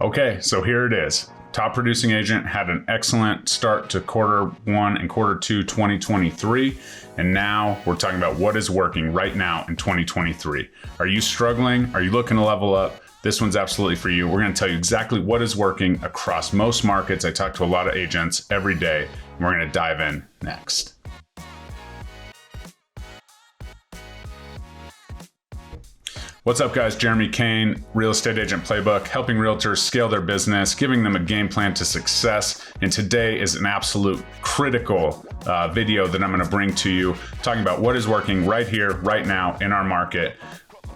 Okay, so here it is. Top producing agent had an excellent start to quarter one and quarter two 2023. And now we're talking about what is working right now in 2023. Are you struggling? Are you looking to level up? This one's absolutely for you. We're going to tell you exactly what is working across most markets. I talk to a lot of agents every day, and we're going to dive in next. What's up, guys? Jeremy Kane, Real Estate Agent Playbook, helping realtors scale their business, giving them a game plan to success. And today is an absolute critical video that I'm going to bring to you, talking about what is working right here, right now in our market.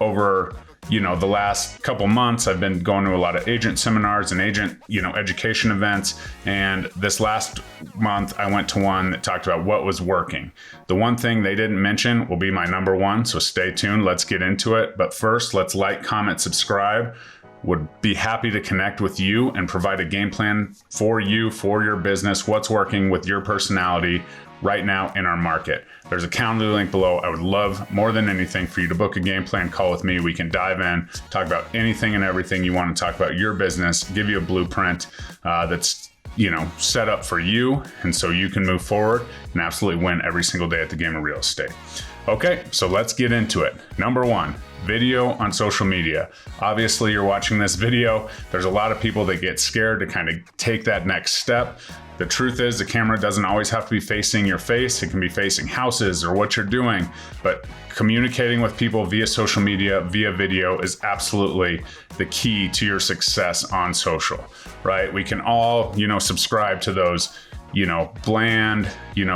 Over the last couple months, I've been going to a lot of agent seminars and agent, education events. And this last month, I went to one that talked about what was working. The one thing they didn't mention will be my number one. So stay tuned. Let's get into it. But first, let's like, comment, subscribe. Would be happy to connect with you and provide a game plan for you, for your business, what's working with your personality right now in our market. There's a calendar link below. I would love more than anything for you to book a game plan call with me. We can dive in, talk about anything and everything you want to talk about your business, give you a blueprint that's set up for you, and so you can move forward and absolutely win every single day at the game of real estate. Okay, so let's get into it. Number one, video on social media. Obviously, you're watching this video. There's a lot of people that get scared to kind of take that next step. The truth is the camera doesn't always have to be facing your face. It can be facing houses or what you're doing, but communicating with people via social media, via video is absolutely the key to your success on social, right? We can all, subscribe to those bland,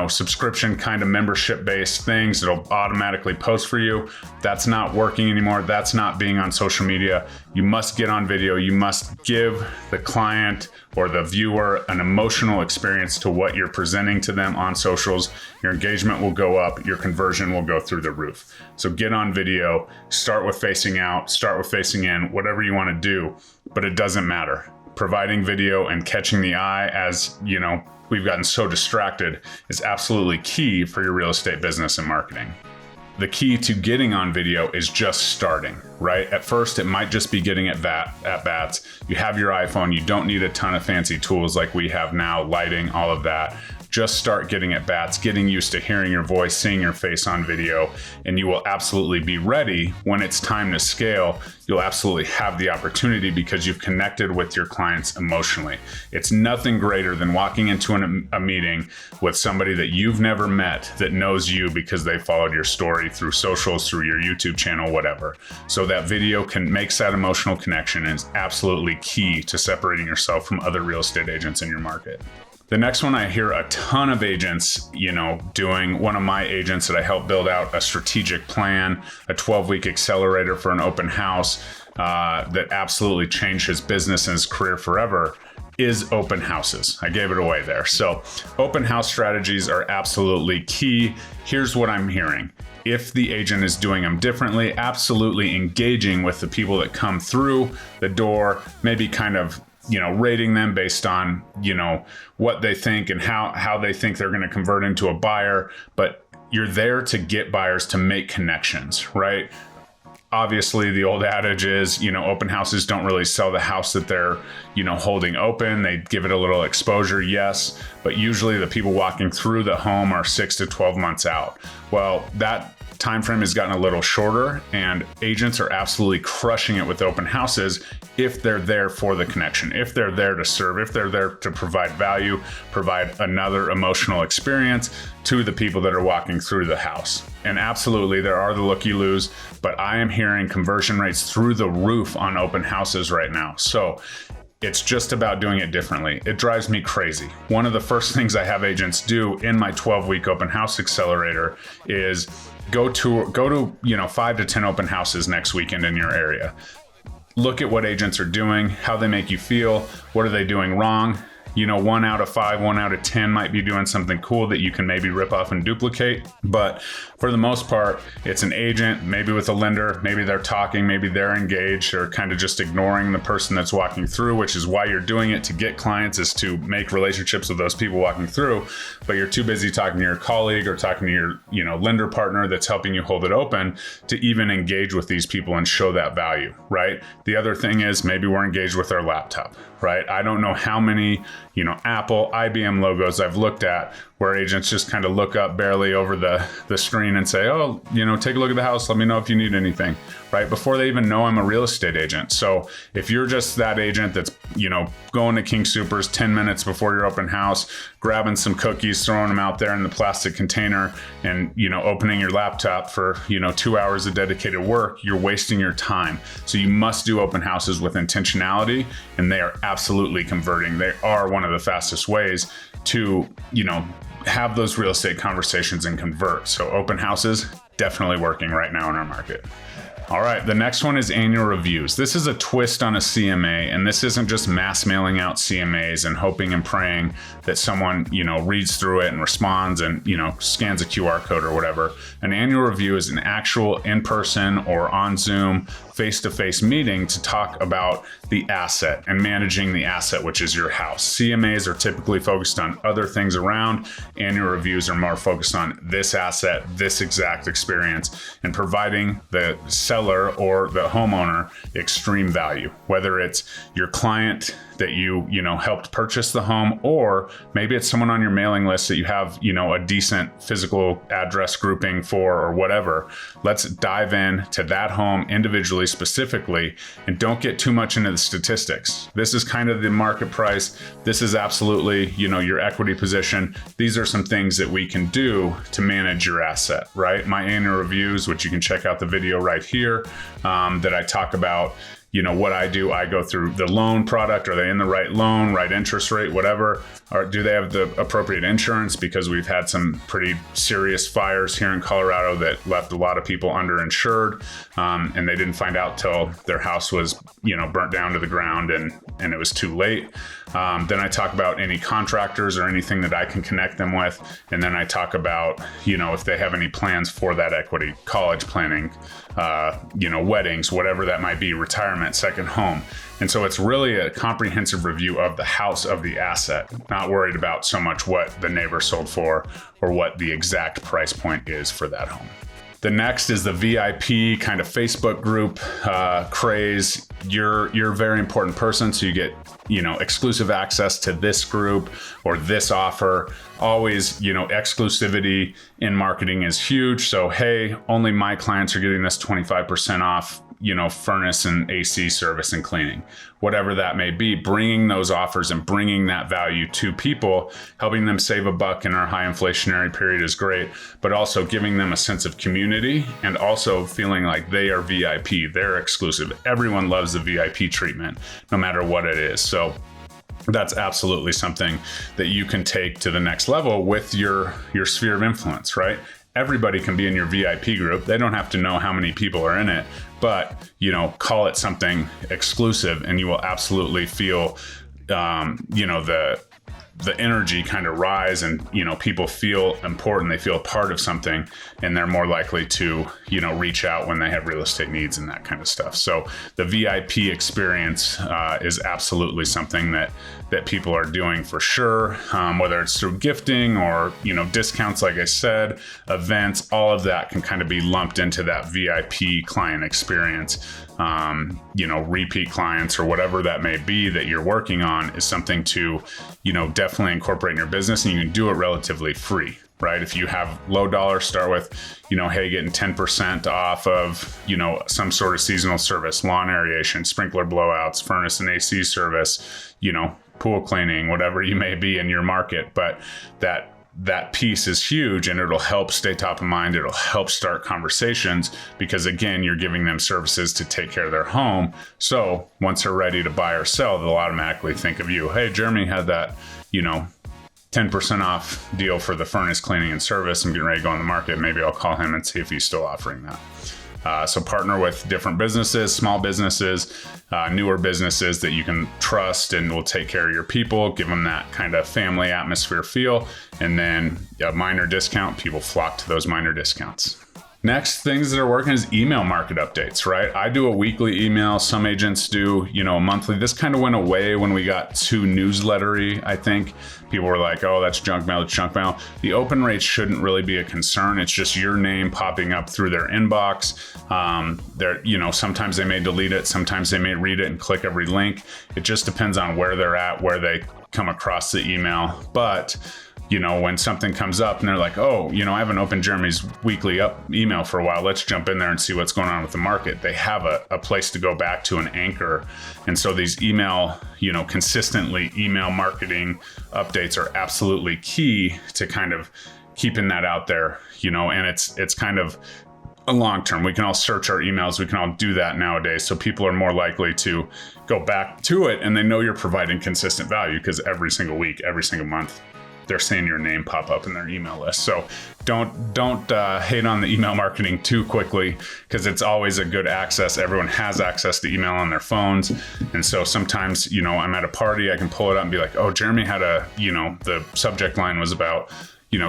subscription kind of membership based things that'll automatically post for you. That's not working anymore. That's not being on social media. You must get on video. You must give the client or the viewer an emotional experience to what you're presenting to them on socials. Your engagement will go up. Your conversion will go through the roof. So get on video, start with facing out, start with facing in, whatever you want to do, but it doesn't matter. Providing video and catching the eye, as we've gotten so distracted, is absolutely key for your real estate business and marketing. The key to getting on video is just starting, right? At first, it might just be getting at bats. You have your iPhone. You don't need a ton of fancy tools like we have now, lighting, all of that. Just start getting at bats, getting used to hearing your voice, seeing your face on video, and you will absolutely be ready when it's time to scale. You'll absolutely have the opportunity because you've connected with your clients emotionally. It's nothing greater than walking into a meeting with somebody that you've never met that knows you because they followed your story through socials, through your YouTube channel, whatever. So that video makes that emotional connection and is absolutely key to separating yourself from other real estate agents in your market. The next one I hear a ton of agents, doing. One of my agents that I helped build out a strategic plan, a 12-week accelerator for an open house that absolutely changed his business and his career forever, is open houses. I gave it away there. So open house strategies are absolutely key. Here's what I'm hearing. If the agent is doing them differently, absolutely engaging with the people that come through the door, maybe kind of rating them based on, what they think and how they think they're going to convert into a buyer. But you're there to get buyers to make connections, right? Obviously, the old adage is, open houses don't really sell the house that they're, holding open. They give it a little exposure, yes, but usually the people walking through the home are 6 to 12 months out. Well, that time frame has gotten a little shorter, and agents are absolutely crushing it with open houses if they're there for the connection, if they're there to serve, if they're there to provide value, provide another emotional experience to the people that are walking through the house. And absolutely, there are the looky-loos, but I am hearing conversion rates through the roof on open houses right now. So it's just about doing it differently. It drives me crazy. One of the first things I have agents do in my 12-week open house accelerator is go to 5 to 10 open houses next weekend in your area. Look at what agents are doing, how they make you feel, what are they doing wrong, 1 out of 5, 1 out of 10 might be doing something cool that you can maybe rip off and duplicate. But for the most part, it's an agent, maybe with a lender, maybe they're talking, maybe they're engaged, or kind of just ignoring the person that's walking through, which is why you're doing it, to get clients, is to make relationships with those people walking through. But you're too busy talking to your colleague or talking to your lender partner that's helping you hold it open to even engage with these people and show that value, right? The other thing is maybe we're engaged with our laptop, right? I don't know how many, Apple, IBM logos I've looked at where agents just kind of look up barely over the screen and say, oh, take a look at the house. Let me know if you need anything, right? Before they even know I'm a real estate agent. So if you're just that agent that's, going to King Soopers 10 minutes before your open house, grabbing some cookies, throwing them out there in the plastic container, and, opening your laptop for, 2 hours of dedicated work, you're wasting your time. So you must do open houses with intentionality, and they are absolutely converting. They are one of the fastest ways to, have those real estate conversations and convert. So open houses, definitely working right now in our market. All right, the next one is annual reviews. This is a twist on a CMA, and this isn't just mass mailing out CMAs and hoping and praying that someone, reads through it and responds and, scans a QR code or whatever. An annual review is an actual in-person or on Zoom face-to-face meeting to talk about the asset and managing the asset, which is your house. CMAs are typically focused on other things around. Annual reviews are more focused on this asset, this exact experience, and providing the seller or the homeowner extreme value, whether it's your client that you helped purchase the home, or maybe it's someone on your mailing list that you have a decent physical address grouping for, or whatever. Let's dive in to that home individually, specifically, and don't get too much into the statistics. This is kind of the market price. This is absolutely your equity position. These are some things that we can do to manage your asset, right? My annual reviews, which you can check out the video right here, that I talk about what I do. I go through the loan product. Are they in the right loan, right interest rate, whatever? Or do they have the appropriate insurance? Because we've had some pretty serious fires here in Colorado that left a lot of people underinsured, and they didn't find out till their house was, burnt down to the ground and it was too late. Then I talk about any contractors or anything that I can connect them with. And then I talk about, if they have any plans for that equity, college planning, weddings, whatever that might be, retirement, second home. And so it's really a comprehensive review of the house, of the asset, not worried about so much what the neighbor sold for or what the exact price point is for that home. The next is the VIP kind of Facebook group craze. You're a very important person, so you get exclusive access to this group or this offer. Always, exclusivity in marketing is huge. So hey, only my clients are getting this 25% off, furnace and AC service and cleaning, whatever that may be. Bringing those offers and bringing that value to people, helping them save a buck in our high inflationary period is great, but also giving them a sense of community and also feeling like they are VIP, they're exclusive. Everyone loves the VIP treatment, no matter what it is. So that's absolutely something that you can take to the next level with your sphere of influence, right? Everybody can be in your VIP group. They don't have to know how many people are in it, but call it something exclusive, and you will absolutely feel, the energy kind of rise, and people feel important. They feel a part of something, and they're more likely to reach out when they have real estate needs and that kind of stuff. So the VIP experience is absolutely something that people are doing for sure, whether it's through gifting or discounts, like I said, events. All of that can kind of be lumped into that VIP client experience. Repeat clients or whatever that may be that you're working on is something to definitely incorporate in your business, and you can do it relatively free, right? If you have low dollar, start with hey, getting 10% off of some sort of seasonal service, lawn aeration, sprinkler blowouts, furnace and AC service, pool cleaning, whatever you may be in your market. But that piece is huge, and it'll help stay top of mind. It'll help start conversations because, again, you're giving them services to take care of their home. So once they're ready to buy or sell, they'll automatically think of you. Hey, Jeremy had that, 10% off deal for the furnace cleaning and service. I'm getting ready to go on the market. Maybe I'll call him and see if he's still offering that. So partner with different businesses, small businesses, newer businesses that you can trust and will take care of your people, give them that kind of family atmosphere feel, and then a minor discount. People flock to those minor discounts. Next, things that are working is email market updates, right? I do a weekly email. Some agents do, a monthly. This kind of went away when we got too newslettery, I think. People were like, oh, that's junk mail, it's junk mail. The open rate shouldn't really be a concern. It's just your name popping up through their inbox. Sometimes they may delete it. Sometimes they may read it and click every link. It just depends on where they're at, where they come across the email. But when something comes up and they're like, oh, I haven't opened Jeremy's weekly email for a while. Let's jump in there and see what's going on with the market. They have a place to go back to, an anchor. And so these consistently email marketing updates are absolutely key to kind of keeping that out there, and it's kind of a long term. We can all search our emails. We can all do that nowadays. So people are more likely to go back to it, and they know you're providing consistent value because every single week, every single month, they're seeing your name pop up in their email list. So don't hate on the email marketing too quickly, because it's always a good access. Everyone has access to email on their phones. And so sometimes, I'm at a party, I can pull it up and be like, oh, Jeremy had the subject line was about,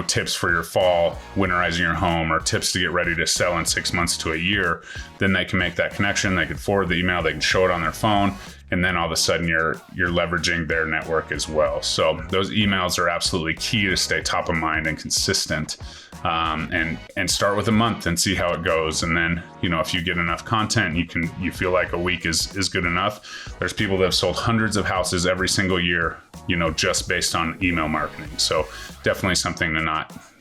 tips for your fall, winterizing your home, or tips to get ready to sell in 6 months to a year. Then they can make that connection. They can forward the email, they can show it on their phone. And then all of a sudden you're leveraging their network as well. So those emails are absolutely key to stay top of mind and consistent. And start with a month and see how it goes. And then, if you get enough content, you feel like a week is good enough. There's people that have sold hundreds of houses every single year, just based on email marketing. So definitely something to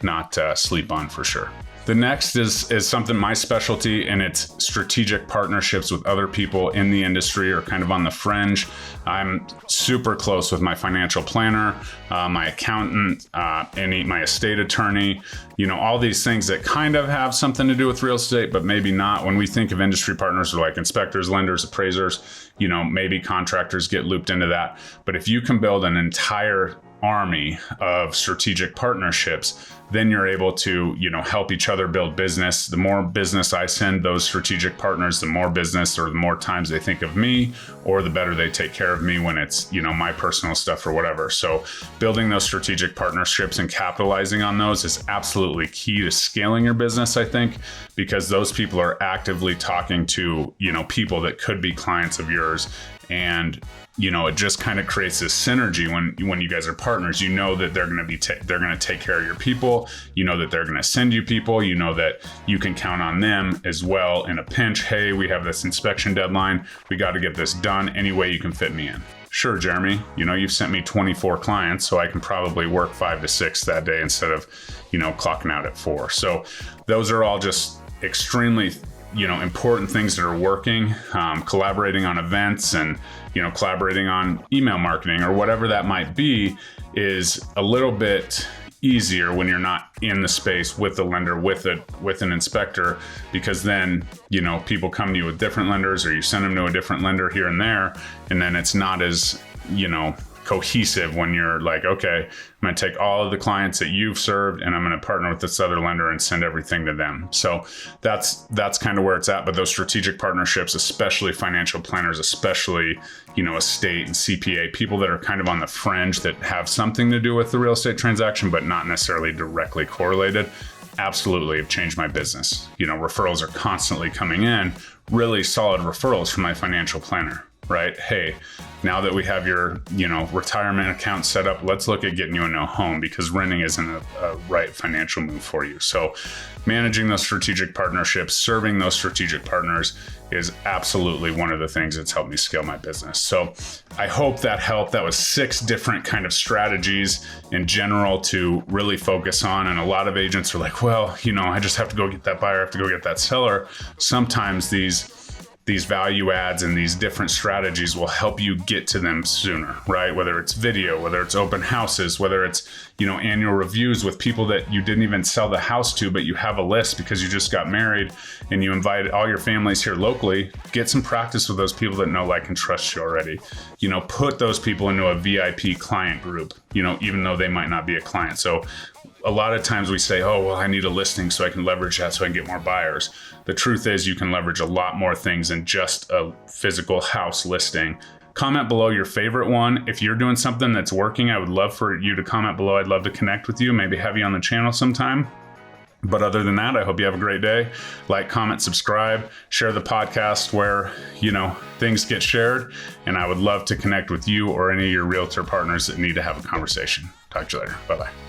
not sleep on for sure. The next is something my specialty, and it's strategic partnerships with other people in the industry or kind of on the fringe. I'm super close with my financial planner, my accountant, my estate attorney, all these things that kind of have something to do with real estate, but maybe not. When we think of industry partners, we're like inspectors, lenders, appraisers, maybe contractors get looped into that. But if you can build an entire army of strategic partnerships, then you're able to, help each other build business. The more business I send those strategic partners, the more business or the more times they think of me, or the better they take care of me when it's, my personal stuff or whatever. So building those strategic partnerships and capitalizing on those is absolutely key to scaling your business, I think, because those people are actively talking to, people that could be clients of yours. And it just kind of creates this synergy when you guys are partners. That they're going to they're going to take care of your people. That they're going to send you people. That you can count on them as well in a pinch. Hey, we have this inspection deadline. We got to get this done any way you can fit me in. Sure, Jeremy, you've sent me 24 clients, so I can probably work 5 to 6 that day instead of, clocking out at 4. So those are all just extremely important things that are working, collaborating on events and, collaborating on email marketing or whatever that might be is a little bit easier when you're not in the space with the lender, with an inspector, because then, people come to you with different lenders, or you send them to a different lender here and there. And then it's not as, cohesive when you're like, okay, I'm going to take all of the clients that you've served and I'm going to partner with this other lender and send everything to them. So that's kind of where it's at. But those strategic partnerships, especially financial planners, especially, estate and CPA, people that are kind of on the fringe that have something to do with the real estate transaction, but not necessarily directly correlated, absolutely have changed my business. Referrals are constantly coming in, really solid referrals from my financial planner. Right? Hey, now that we have your, retirement account set up, let's look at getting you a new home, because renting isn't a right financial move for you. So managing those strategic partnerships, serving those strategic partners is absolutely one of the things that's helped me scale my business. So I hope that helped. That was 6 different kind of strategies in general to really focus on. And a lot of agents are like, well, I just have to go get that buyer, I have to go get that seller. Sometimes these value adds and these different strategies will help you get to them sooner, right? Whether it's video, whether it's open houses, whether it's, annual reviews with people that you didn't even sell the house to, but you have a list because you just got married and you invited all your families here locally. Get some practice with those people that know, like, and trust you already. Put those people into a VIP client group, even though they might not be a client. So a lot of times we say, oh, well, I need a listing so I can leverage that so I can get more buyers. The truth is you can leverage a lot more things than just a physical house listing. Comment below your favorite one. If you're doing something that's working, I would love for you to comment below. I'd love to connect with you, maybe have you on the channel sometime. But other than that, I hope you have a great day. Like, comment, subscribe, share the podcast where, things get shared. And I would love to connect with you or any of your realtor partners that need to have a conversation. Talk to you later. Bye-bye.